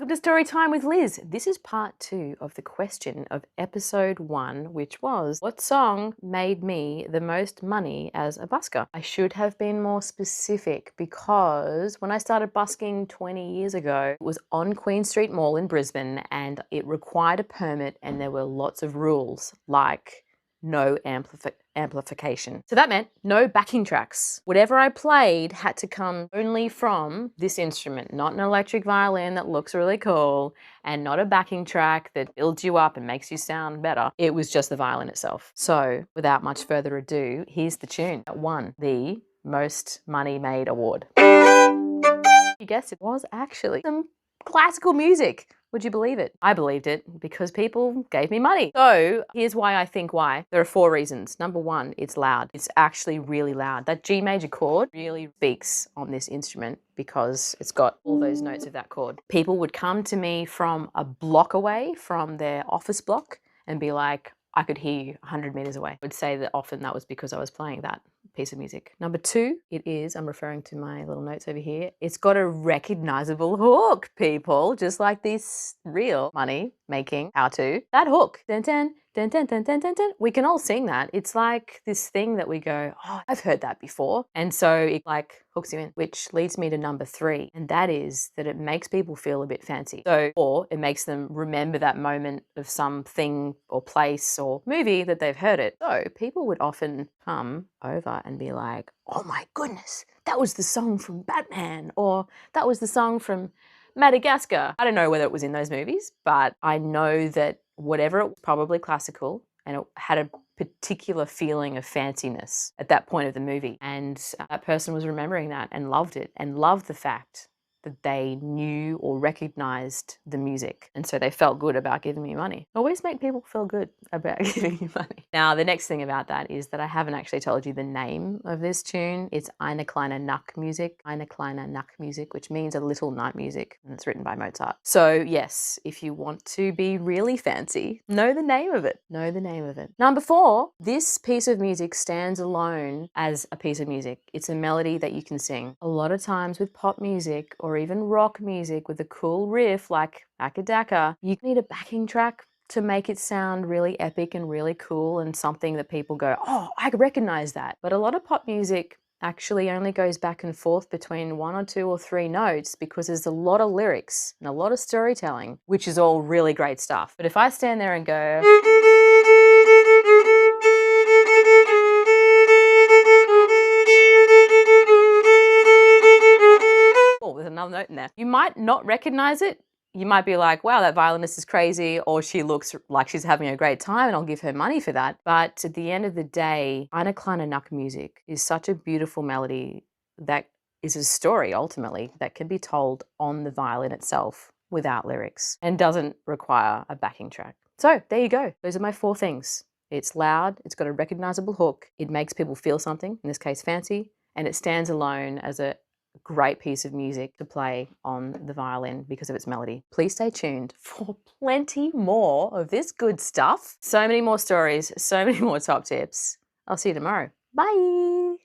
Welcome to Storytime with Liz. This is part 2 of the question of episode 1, which was, what song made me the most money as a busker? I should have been more specific because when I started busking 20 years ago, it was on Queen Street Mall in Brisbane and it required a permit and there were lots of rules like no amplification. So that meant no backing tracks. Whatever I played had to come only from this instrument, not an electric violin that looks really cool and not a backing track that builds you up and makes you sound better. It was just the violin itself. So without much further ado, here's the tune that won the Most Money Made award. You guessed it, was actually some classical music. Would you believe it? I believed it because people gave me money. So here's why I think why. There are 4 reasons. Number 1, it's loud. It's actually really loud. That G major chord really speaks on this instrument because it's got all those notes of that chord. People would come to me from a block away from their office block and be like, I could hear you 100 meters away. I would say that often that was because I was playing that piece of music. Number 2, it is, I'm referring to my little notes over here, it's got a recognizable hook, people, just like this real money making how-to. That hook, dun, dun, dun, dun, dun, dun, dun, dun. We can all sing that. It's like this thing that we go, oh, I've heard that before. And so it like hooks you in, which leads me to number 3. And that is that it makes people feel a bit fancy. So, or it makes them remember that moment of something or place or movie that they've heard it. So people would often come over and be like, oh my goodness, that was the song from Batman, or that was the song from Madagascar. I don't know whether it was in those movies, but I know that whatever, it was probably classical and it had a particular feeling of fanciness at that point of the movie. And that person was remembering that and loved it and loved the fact that they knew or recognized the music. And so they felt good about giving me money. Always make people feel good about giving you money. Now, the next thing about that is that I haven't actually told you the name of this tune. It's Eine kleine Nachtmusik, Eine kleine Nachtmusik, which means a little night music, and it's written by Mozart. So yes, if you want to be really fancy, know the name of it. Know the name of it. Number 4, this piece of music stands alone as a piece of music. It's a melody that you can sing. A lot of times with pop music or even rock music with a cool riff like Akadaka, you need a backing track to make it sound really epic and really cool and something that people go, oh, I recognize that. But a lot of pop music actually only goes back and forth between 1 or 2 or 3 notes because there's a lot of lyrics and a lot of storytelling, which is all really great stuff. But if I stand there and go, there's another note in there. You might not recognize it. You might be like, wow, that violinist is crazy, or she looks like she's having a great time and I'll give her money for that. But at the end of the day, Eine kleine Nachtmusik is such a beautiful melody that is a story ultimately that can be told on the violin itself without lyrics and doesn't require a backing track. So there you go. Those are my 4 things. It's loud, it's got a recognizable hook, it makes people feel something, in this case fancy, and it stands alone as a great piece of music to play on the violin because of its melody. Please stay tuned for plenty more of this good stuff. So many more stories, so many more top tips. I'll see you tomorrow. Bye.